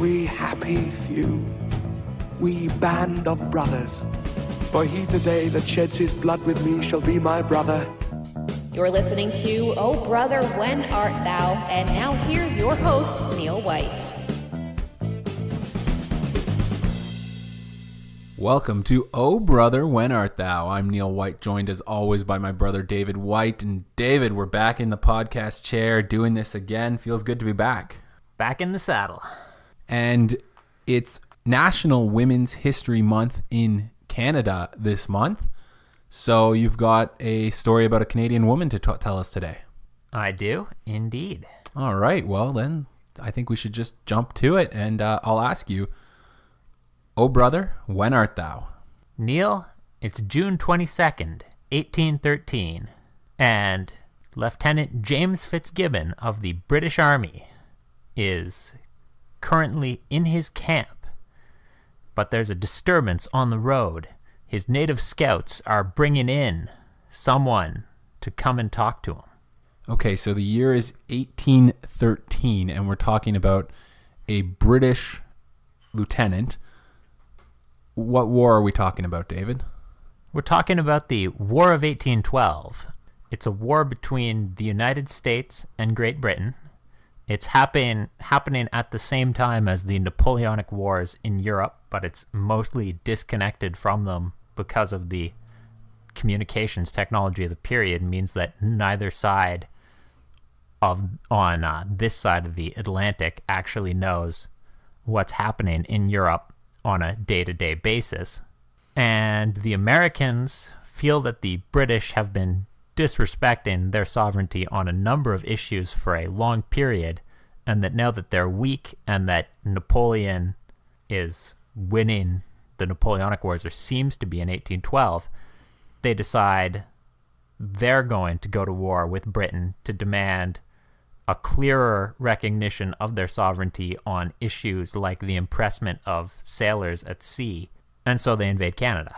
we happy few, we band of brothers. For he today that sheds his blood with me shall be my brother. You're listening to Oh Brother, When Art Thou? And now here's your host, Neil White. Welcome to Oh Brother, When Art Thou? I'm Neil White, joined as always by my brother David White. And David, we're back in the podcast chair doing this again. Feels good to be back. Back in the saddle. And it's National Women's History Month in Canada this month. So you've got a story about a Canadian woman to tell us today. I do, indeed. All right, well then, I think we should just jump to it, and I'll ask you, oh brother, when art thou? Neil, it's June 22nd, 1813, and Lieutenant James Fitzgibbon of the British Army is currently in his camp, but there's a disturbance on the road. His native scouts are bringing in someone to come and talk to him. Okay, so the year is 1813, and we're talking about a British lieutenant. What war are we talking about, David? We're talking about the War of 1812. It's a war between the United States and Great Britain. It's happening at the same time as the Napoleonic Wars in Europe, but it's mostly disconnected from them because of the communications technology of the period. Means that neither side on this side of the Atlantic actually knows what's happening in Europe on a day-to-day basis. And the Americans feel that the British have been disrespecting their sovereignty on a number of issues for a long period, and that now that they're weak and that Napoleon is winning the Napoleonic Wars, or seems to be in 1812, they decide they're going to go to war with Britain to demand a clearer recognition of their sovereignty on issues like the impressment of sailors at sea, and so they invade Canada.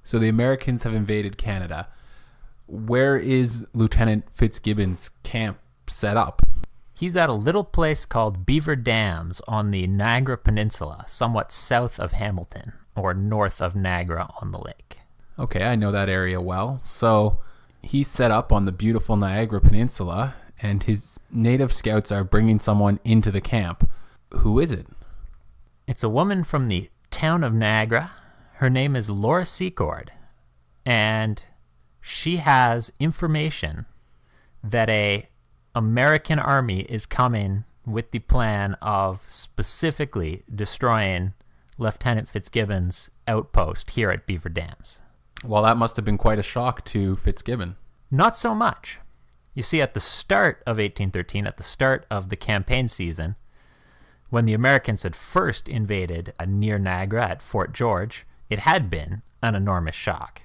So the Americans have invaded Canada. Where is Lieutenant Fitzgibbon's camp set up? He's at a little place called Beaver Dams on the Niagara Peninsula, somewhat south of Hamilton, or north of Niagara on the lake. Okay, I know that area well. So he's set up on the beautiful Niagara Peninsula, and his native scouts are bringing someone into the camp. Who is it? It's a woman from the town of Niagara. Her name is Laura Secord, and she has information that a American army is coming with the plan of specifically destroying Lieutenant Fitzgibbon's outpost here at Beaver Dams. Well, that must have been quite a shock to Fitzgibbon. Not so much. You see, at the start of 1813, at the start of the campaign season, when the Americans had first invaded near Niagara at Fort George, it had been an enormous shock.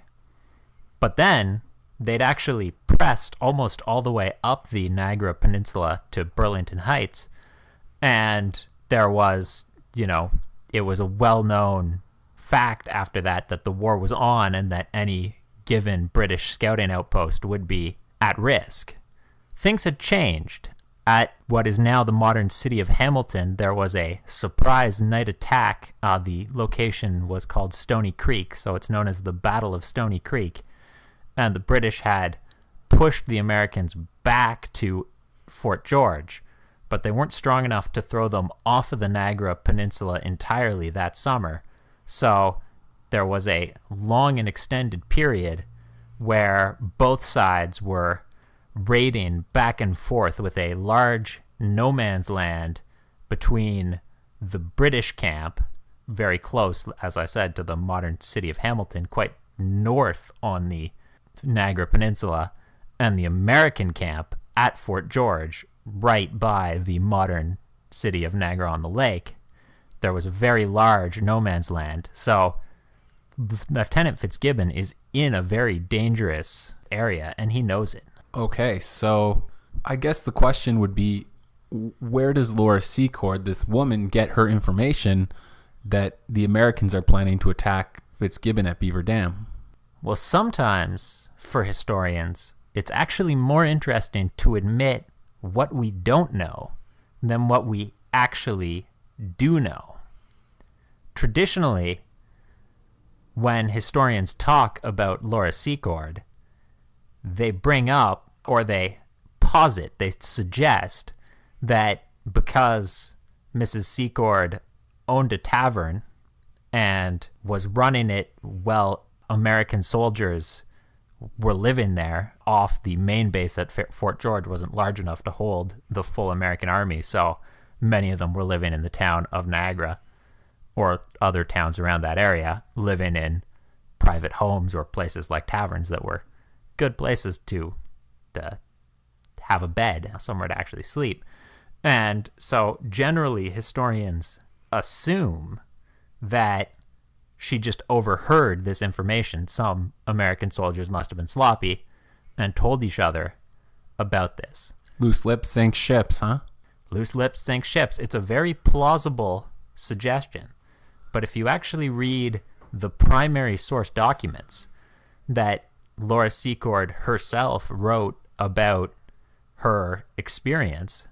But then they'd actually pressed almost all the way up the Niagara Peninsula to Burlington Heights, and there was, it was a well-known fact after that the war was on and that any given British scouting outpost would be at risk. Things had changed. At what is now the modern city of Hamilton, there was a surprise night attack. The location was called Stony Creek, so it's known as the Battle of Stony Creek. And the British had pushed the Americans back to Fort George, but they weren't strong enough to throw them off of the Niagara Peninsula entirely that summer. So there was a long and extended period where both sides were raiding back and forth with a large no man's land between the British camp, very close, as I said, to the modern city of Hamilton, quite north on the Niagara Peninsula, and the American camp at Fort George, right by the modern city of Niagara on the Lake. There was a very large no man's land. So Lieutenant Fitzgibbon is in a very dangerous area, and he knows it. Okay, so I guess the question would be, where does Laura Secord, this woman, get her information that the Americans are planning to attack Fitzgibbon at Beaver Dam? Well, sometimes, for historians, it's actually more interesting to admit what we don't know than what we actually do know. Traditionally, when historians talk about Laura Secord, they bring up, or they posit, they suggest that because Mrs. Secord owned a tavern and was running it while American soldiers were living there off the main base at Fort George wasn't large enough to hold the full American army, so many of them were living in the town of Niagara or other towns around that area, living in private homes or places like taverns that were good places to have a bed, somewhere to actually sleep. And so generally historians assume that she just overheard this information. Some American soldiers must have been sloppy and told each other about this. Loose lips sink ships, huh? Loose lips sink ships. It's a very plausible suggestion. But if you actually read the primary source documents that Laura Secord herself wrote about her experience,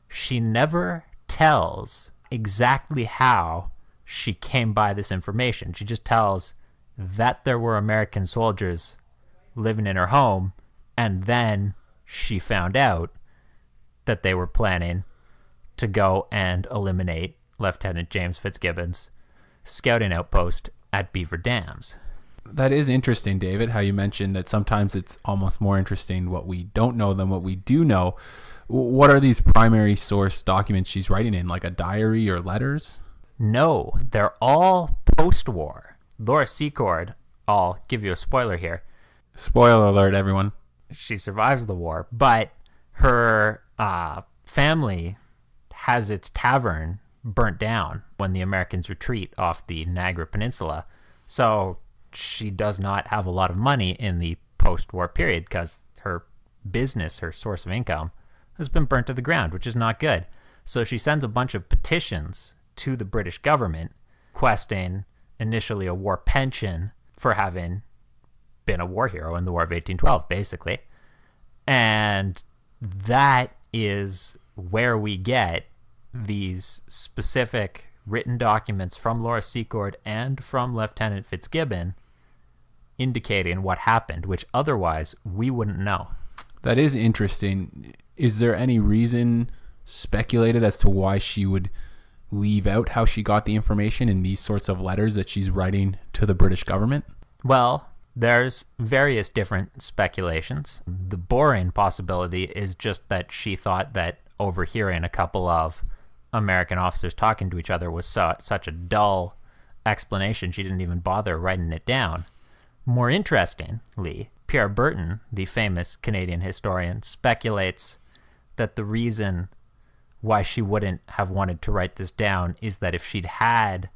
she never tells exactly how she came by this information. She just tells that there were American soldiers living in her home, and then she found out that they were planning to go and eliminate Lieutenant James Fitzgibbon's scouting outpost at Beaver Dams. That is interesting, David, how you mentioned that sometimes it's almost more interesting what we don't know than what we do know. What are these primary source documents she's writing in, like a diary or letters? No, they're all post-war. Laura Secord, I'll give you a spoiler here. Spoiler alert, everyone. She survives the war, but her family has its tavern burnt down when the Americans retreat off the Niagara Peninsula. So she does not have a lot of money in the post-war period because her business, her source of income, has been burnt to the ground, which is not good. So she sends a bunch of petitions to the British government requesting initially a war pension for having been a war hero in the War of 1812, basically. And that is where we get these specific written documents from Laura Secord and from Lieutenant Fitzgibbon indicating what happened, which otherwise we wouldn't know. That is interesting. Is there any reason speculated as to why she would leave out how she got the information in these sorts of letters that she's writing to the British government? Well, there's various different speculations. The boring possibility is just that she thought that overhearing a couple of American officers talking to each other was such a dull explanation, she didn't even bother writing it down. More interestingly, Pierre Burton, the famous Canadian historian, speculates that the reason why she wouldn't have wanted to write this down is that if she'd had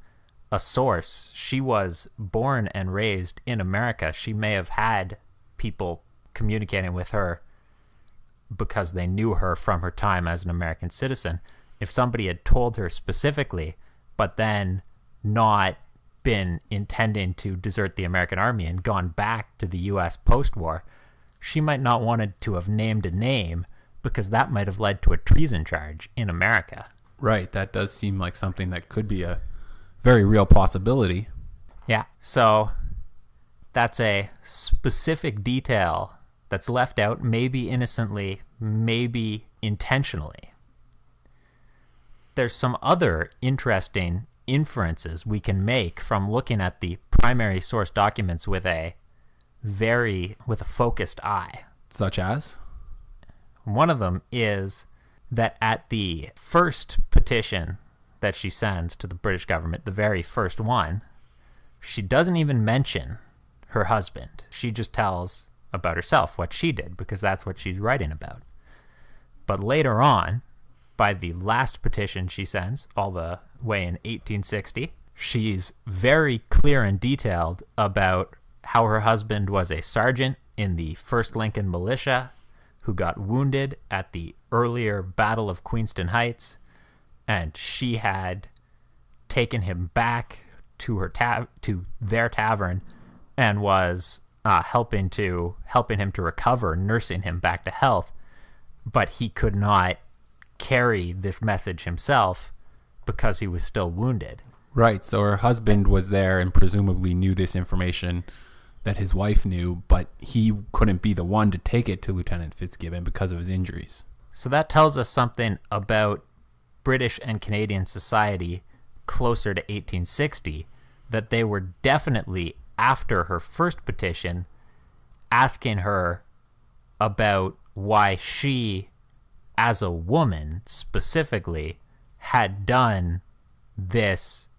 a source, she was born and raised in America, she may have had people communicating with her because they knew her from her time as an American citizen. If somebody had told her specifically, but then not been intending to desert the American army and gone back to the U.S. post-war, she might not wanted to have named a name because that might have led to a treason charge in America. Right, that does seem like something that could be a very real possibility. Yeah, so that's a specific detail that's left out, maybe innocently, maybe intentionally. There's some other interesting inferences we can make from looking at the primary source documents with a focused eye. Such as? One of them is that at the first petition that she sends to the British government, the very first one, she doesn't even mention her husband. She just tells about herself, what she did, because that's what she's writing about. But later on, by the last petition she sends, all the way in 1860, she's very clear and detailed about how her husband was a sergeant in the 1st Lincoln Militia who got wounded at the earlier Battle of Queenston Heights, and she had taken him back to her to their tavern and was helping him to recover, nursing him back to health, but he could not carry this message himself because he was still wounded. Right. So her husband was there and presumably knew this information that his wife knew, but he couldn't be the one to take it to Lieutenant Fitzgibbon because of his injuries. So that tells us something about British and Canadian society closer to 1860, that they were definitely, after her first petition, asking her about why she, as a woman specifically, had done this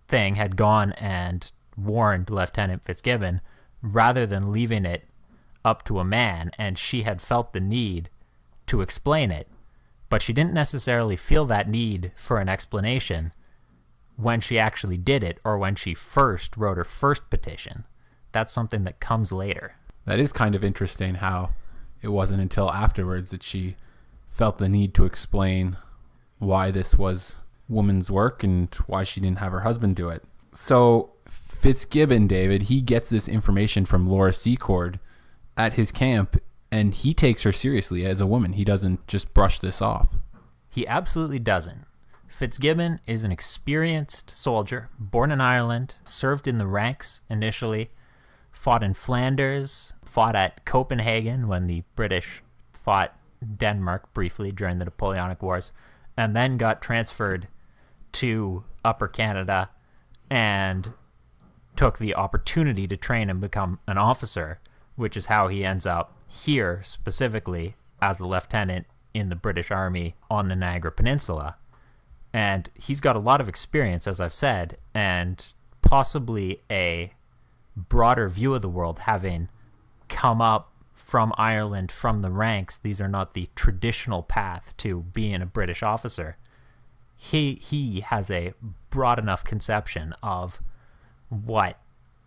thing, had gone and warned Lieutenant Fitzgibbon, rather than leaving it up to a man. And she had felt the need to explain it, but she didn't necessarily feel that need for an explanation when she actually did it, or when she first wrote her first petition. That's something that comes later. That is kind of interesting how it wasn't until afterwards that she felt the need to explain why this was woman's work and why she didn't have her husband do it. So Fitzgibbon, David, he gets this information from Laura Secord at his camp, and he takes her seriously as a woman. He doesn't just brush this off. He absolutely doesn't. Fitzgibbon is an experienced soldier, born in Ireland, served in the ranks initially, fought in Flanders, fought at Copenhagen when the British fought Denmark briefly during the Napoleonic Wars, and then got transferred to Upper Canada and took the opportunity to train and become an officer, which is how he ends up here specifically as a lieutenant in the British Army on the Niagara Peninsula. And he's got a lot of experience, as I've said, and possibly a broader view of the world, having come up from Ireland, from the ranks. These are not the traditional path to being a British officer. He has a broad enough conception of what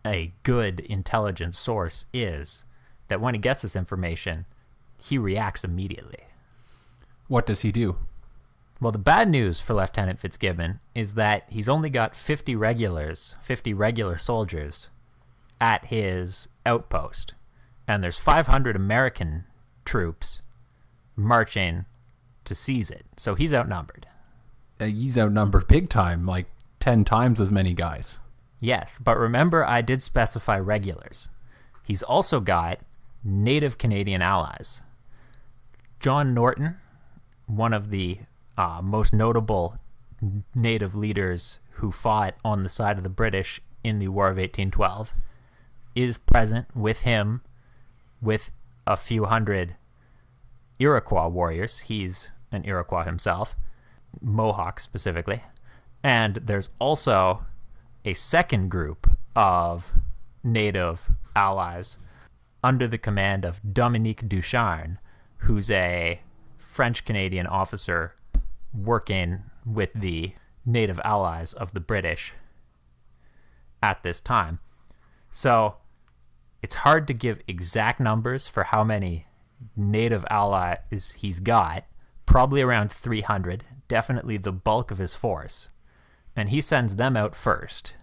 a good intelligence source is that when he gets this information, he reacts immediately. What does he do? Well, the bad news for Lieutenant Fitzgibbon is that he's only got 50 regular soldiers at his outpost, and there's 500 American troops marching to seize it. So he's outnumbered. He's outnumbered big time, like 10 times as many guys. Yes, but remember, I did specify regulars. He's also got native Canadian allies. John Norton, one of the most notable native leaders who fought on the side of the British in the War of 1812, is present with him, with a few hundred Iroquois warriors. He's an Iroquois himself, Mohawk specifically. And there's also a second group of native allies under the command of Dominique Ducharne, who's a French-Canadian officer working with the native allies of the British at this time. So it's hard to give exact numbers for how many native allies he's got. Probably around 300, definitely the bulk of his force. And he sends them out first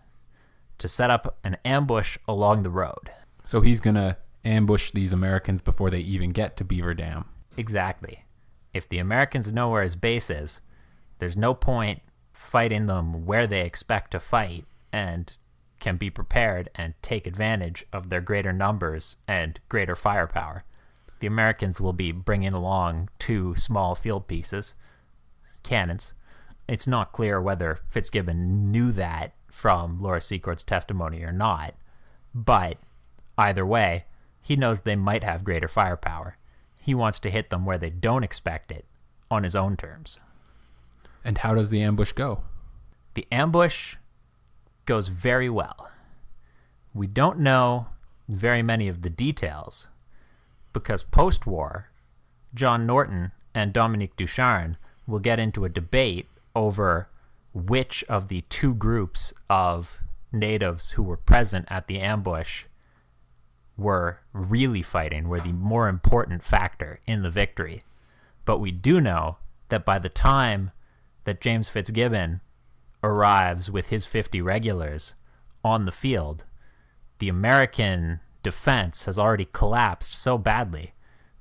to set up an ambush along the road. So he's going to ambush these Americans before they even get to Beaver Dam. Exactly. If the Americans know where his base is, there's no point fighting them where they expect to fight, and can be prepared and take advantage of their greater numbers and greater firepower. The Americans will be bringing along 2 small field pieces, cannons. It's not clear whether Fitzgibbon knew that from Laura Secord's testimony or not, but either way, he knows they might have greater firepower. He wants to hit them where they don't expect it, on his own terms. And how does the ambush go? The ambush goes very well. We don't know very many of the details, because post-war, John Norton and Dominique Ducharne will get into a debate over which of the 2 groups of natives who were present at the ambush were really fighting, were the more important factor in the victory. But we do know that by the time that James Fitzgibbon arrives with his 50 regulars on the field, the American defense has already collapsed so badly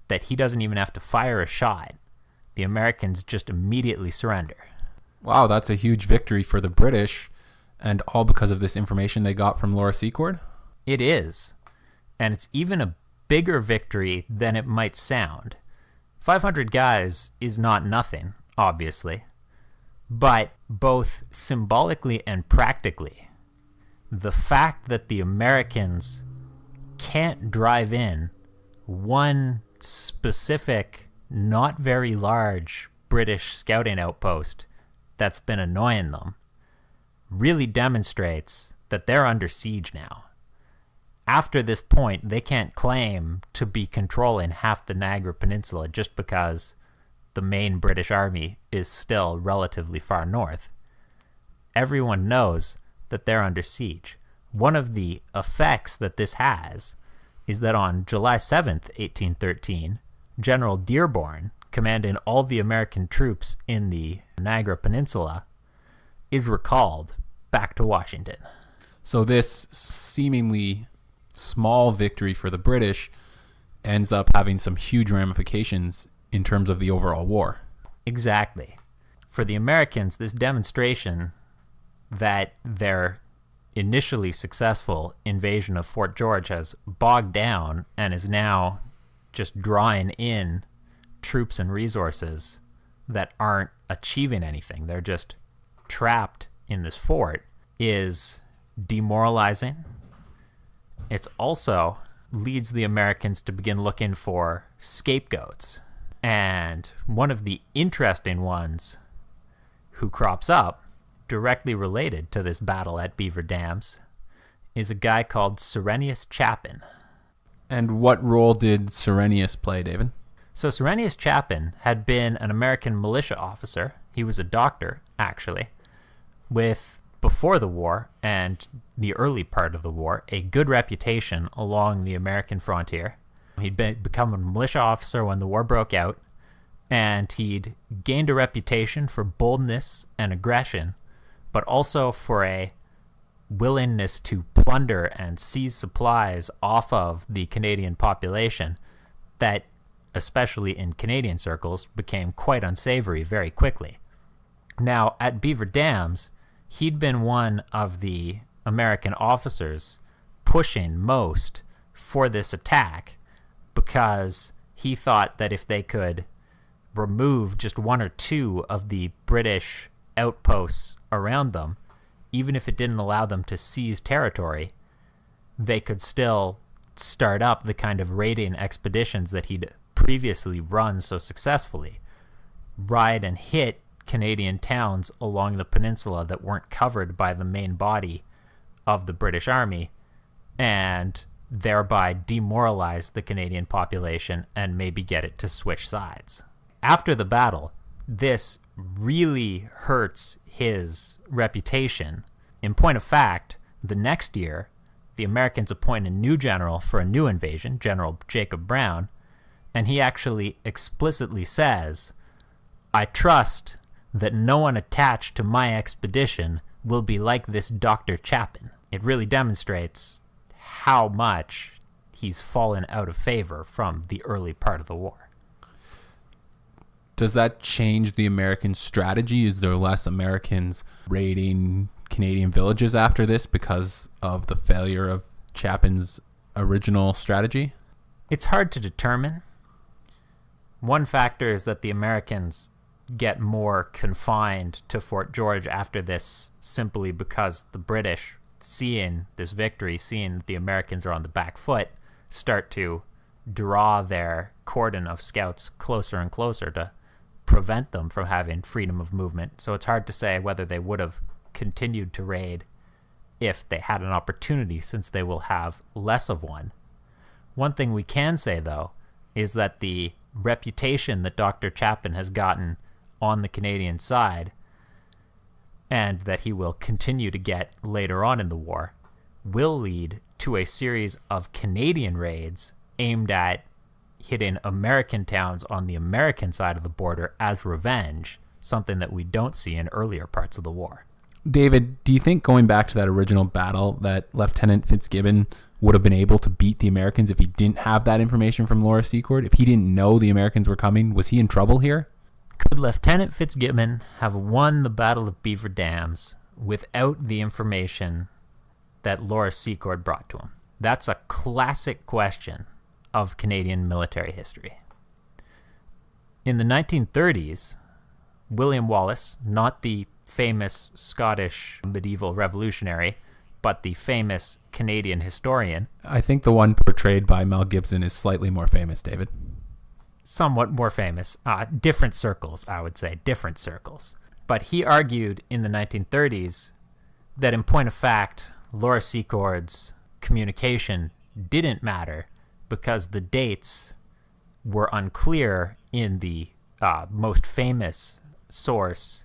that he doesn't even have to fire a shot. The Americans just immediately surrender. Wow, that's a huge victory for the British, and all because of this information they got from Laura Secord? It is. And it's even a bigger victory than it might sound. 500 guys is not nothing, obviously. But both symbolically and practically, the fact that the Americans can't drive in one specific, not very large British scouting outpost that's been annoying them really demonstrates that they're under siege now. After this point, they can't claim to be controlling half the Niagara Peninsula just because the main British army is still relatively far north. Everyone knows that they're under siege. One of the effects that this has is that on July 7th, 1813, General Dearborn, commanding all the American troops in the Niagara Peninsula, is recalled back to Washington. So this seemingly small victory for the British ends up having some huge ramifications in terms of the overall war. Exactly. For the Americans, this demonstration that their initially successful invasion of Fort George has bogged down and is now just drawing in troops and resources that aren't achieving anything. They're just trapped in this fort is demoralizing. It's also leads the Americans to begin looking for scapegoats. And one of the interesting ones who crops up directly related to this battle at Beaver Dams is a guy called Serenius Chapin. And what role did Serenius play, David? So Serenius Chapin had been an American militia officer. He was a doctor, actually, with, before the war and the early part of the war, a good reputation along the American frontier. He'd become a militia officer when the war broke out, and he'd gained a reputation for boldness and aggression, but also for a willingness to plunder and seize supplies off of the Canadian population that, especially in Canadian circles, became quite unsavory very quickly. Now, at Beaver Dams, he'd been one of the American officers pushing most for this attack because he thought that if they could remove just one or two of the British outposts around them, even if it didn't allow them to seize territory, they could still start up the kind of raiding expeditions that he'd previously run so successfully, ride and hit Canadian towns along the peninsula that weren't covered by the main body of the British Army, and thereby demoralize the Canadian population and maybe get it to switch sides. After the battle, this really hurts his reputation. In point of fact, the next year, the Americans appoint a new general for a new invasion, General Jacob Brown, and he actually explicitly says, "I trust that no one attached to my expedition will be like this Dr. Chapin." It really demonstrates how much he's fallen out of favor from the early part of the war. Does that change the American strategy? Is there less Americans raiding Canadian villages after this because of the failure of Chapin's original strategy? It's hard to determine. One factor is that the Americans get more confined to Fort George after this simply because the British, seeing this victory, seeing that the Americans are on the back foot, start to draw their cordon of scouts closer and closer to prevent them from having freedom of movement. So it's hard to say whether they would have continued to raid if they had an opportunity, since they will have less of one. One thing we can say, though, is that the reputation that Dr. Chapin has gotten on the Canadian side, and that he will continue to get later on in the war, will lead to a series of Canadian raids aimed at hitting American towns on the American side of the border as revenge, something that we don't see in earlier parts of the war. David, do you think, going back to that original battle, that Lieutenant Fitzgibbon would have been able to beat the Americans if he didn't have that information from Laura Secord? If he didn't know the Americans were coming, was he in trouble here? Could Lieutenant Fitzgibbon have won the Battle of Beaver Dams without the information that Laura Secord brought to him? That's a classic question of Canadian military history. In the 1930s, William Wallace, not the famous Scottish medieval revolutionary, but the famous Canadian historian. I think the one portrayed by Mel Gibson is slightly more famous, David. Somewhat more famous. Different circles, I would say. Different circles. But he argued in the 1930s that in point of fact, Laura Secord's communication didn't matter because the dates were unclear in the most famous source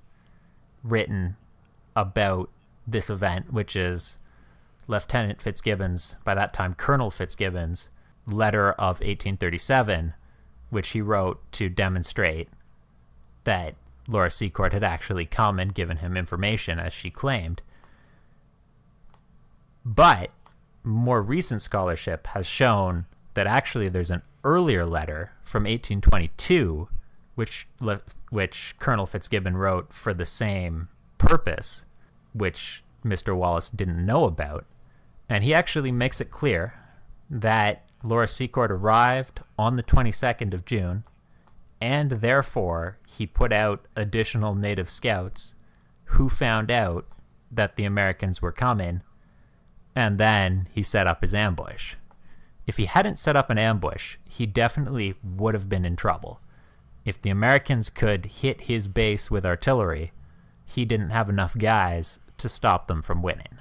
written about this event, which is Lieutenant Fitzgibbon's, by that time Colonel Fitzgibbon's, letter of 1837, which he wrote to demonstrate that Laura Secord had actually come and given him information as she claimed. But more recent scholarship has shown that actually there's an earlier letter from 1822 which Colonel Fitzgibbon wrote for the same purpose, which Mr. Wallace didn't know about. And he actually makes it clear that Laura Secord arrived on the 22nd of June, and therefore he put out additional native scouts who found out that the Americans were coming, and then he set up his ambush. If he hadn't set up an ambush, he definitely would have been in trouble. If the Americans could hit his base with artillery, he didn't have enough guys to stop them from winning.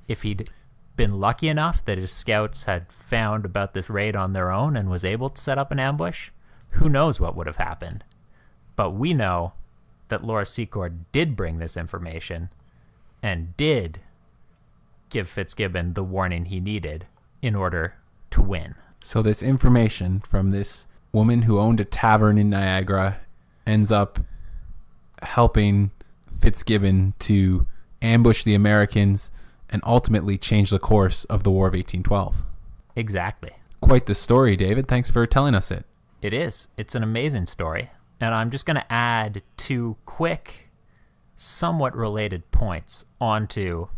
If he'd been lucky enough that his scouts had found about this raid on their own and was able to set up an ambush, who knows what would have happened. But we know that Laura Secord did bring this information and did give Fitzgibbon the warning he needed in order to win. So this information from this woman who owned a tavern in Niagara ends up helping Fitzgibbon to ambush the Americans and ultimately change the course of the War of 1812. Exactly. Quite the story, David. Thanks for telling us it. It is. It's an amazing story. And I'm just going to add two quick, somewhat related points onto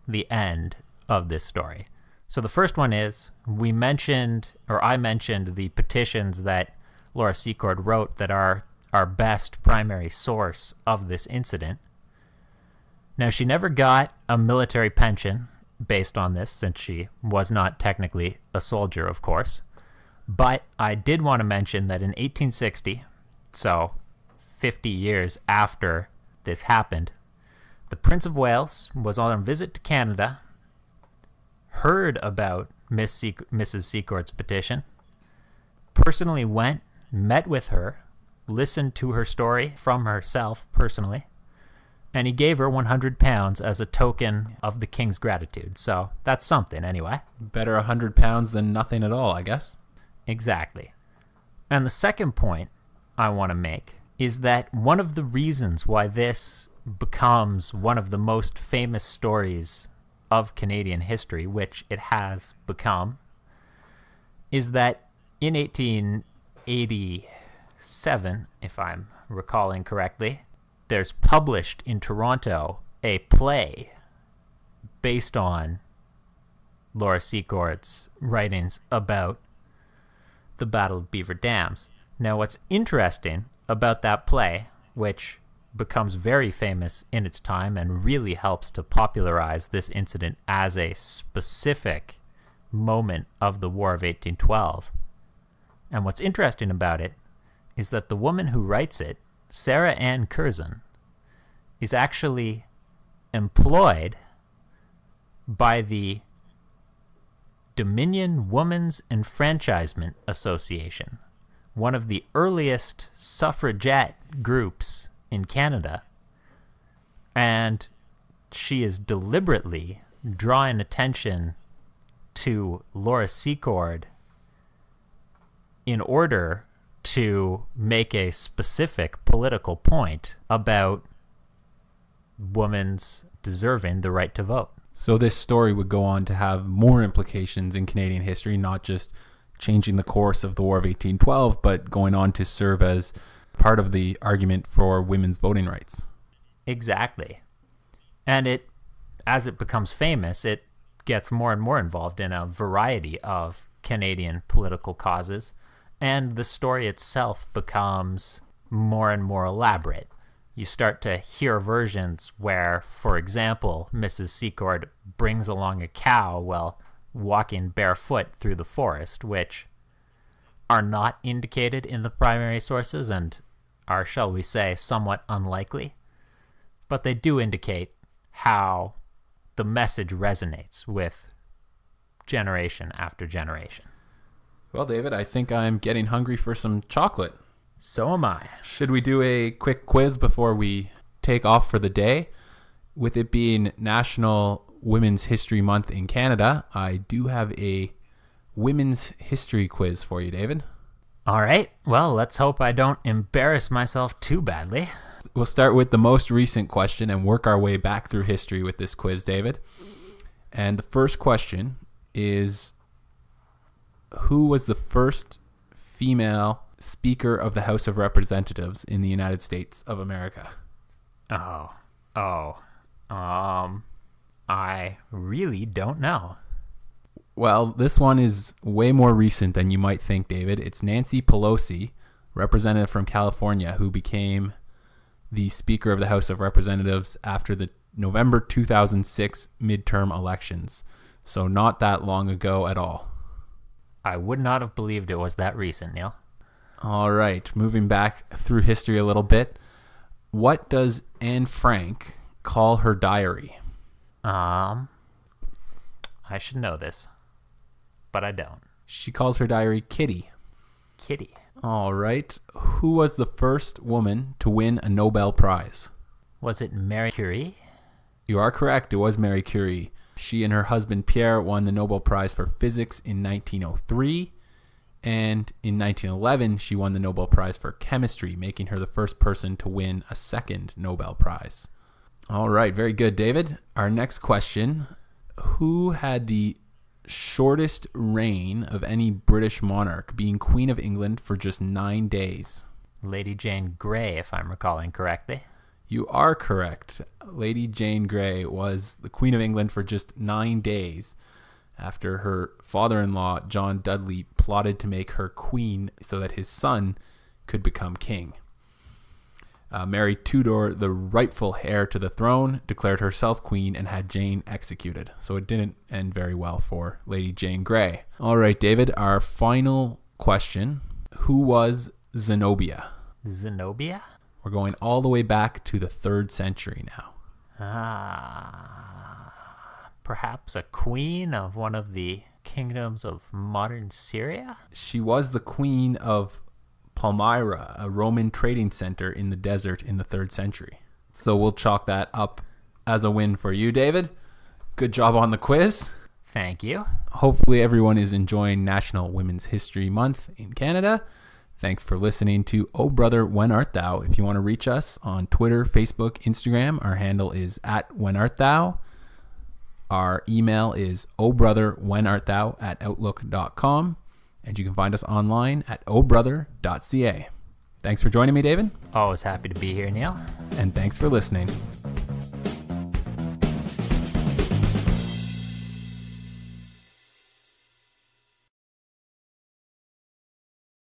the end of this story. So the first one is, I mentioned the petitions that Laura Secord wrote that are our best primary source of this incident. Now, she never got a military pension based on this, since she was not technically a soldier, of course. But I did want to mention that in 1860, so 50 years after this happened, the Prince of Wales was on a visit to Canada, heard about Mrs. Secord's petition, personally went, met with her, listened to her story from herself personally, and he gave her £100 as a token of the king's gratitude. So that's something anyway. Better £100 than nothing at all, I guess. Exactly. And the second point I want to make is that one of the reasons why this becomes one of the most famous stories of Canadian history, which it has become, is that in 1887, if I'm recalling correctly, there's published in Toronto a play based on Laura Secord's writings about the Battle of Beaver Dams. Now, what's interesting about that play, which becomes very famous in its time and really helps to popularize this incident as a specific moment of the War of 1812. And what's interesting about it is that the woman who writes it, Sarah Ann Curzon, is actually employed by the Dominion Women's Enfranchisement Association, one of the earliest suffragette groups in Canada, and she is deliberately drawing attention to Laura Secord in order to make a specific political point about women's deserving the right to vote. So this story would go on to have more implications in Canadian history, not just changing the course of the War of 1812, but going on to serve as part of the argument for women's voting rights. Exactly. And as it becomes famous, it gets more and more involved in a variety of Canadian political causes, and the story itself becomes more and more elaborate. You start to hear versions where, for example, Mrs. Secord brings along a cow while walking barefoot through the forest, which are not indicated in the primary sources and are, shall we say, somewhat unlikely. But they do indicate how the message resonates with generation after generation. Well, David, I think I'm getting hungry for some chocolate. So am I. Should we do a quick quiz before we take off for the day? With it being National Women's History Month in Canada, I do have a women's history quiz for you, David. All right. Well, let's hope I don't embarrass myself too badly. We'll start with the most recent question and work our way back through history with this quiz, David. And the first question is, who was the first female Speaker of the House of Representatives in the United States of America? I really don't know. Well, this one is way more recent than you might think, David. It's Nancy Pelosi, representative from California, who became the Speaker of the House of Representatives after the November 2006 midterm elections. So not that long ago at all. I would not have believed it was that recent, Neil. All right, moving back through history a little bit. What does Anne Frank call her diary? I should know this, but I don't. She calls her diary Kitty. Kitty. All right. Who was the first woman to win a Nobel Prize? Was it Marie Curie? You are correct. It was Marie Curie. She and her husband Pierre won the Nobel Prize for Physics in 1903. And in 1911, she won the Nobel Prize for Chemistry, making her the first person to win a second Nobel Prize. All right. Very good, David. Our next question. Who had the shortest reign of any British monarch, being Queen of England for just 9 days? Lady Jane Grey, if I'm recalling correctly. You are correct. Lady Jane Grey was the Queen of England for just 9 days after her father-in-law, John Dudley, plotted to make her queen so that his son could become king. Mary Tudor, the rightful heir to the throne, declared herself queen and had Jane executed. So it didn't end very well for Lady Jane Grey. All right, David, our final question. Who was Zenobia? Zenobia? We're going all the way back to the 3rd century now. Perhaps a queen of one of the kingdoms of modern Syria? She was the queen of Palmyra, a Roman trading center in the desert in the 3rd century. So we'll chalk that up as a win for you, David. Good job on the quiz. Thank you. Hopefully everyone is enjoying National Women's History Month in Canada. Thanks for listening to Oh Brother, When Art Thou? If you want to reach us on Twitter, Facebook, Instagram, our handle is @WhenArtThou. Our email is ohbrotherwhenartthou@outlook.com. And you can find us online at ohbrother.ca. Thanks for joining me, David. Always happy to be here, Neil. And thanks for listening.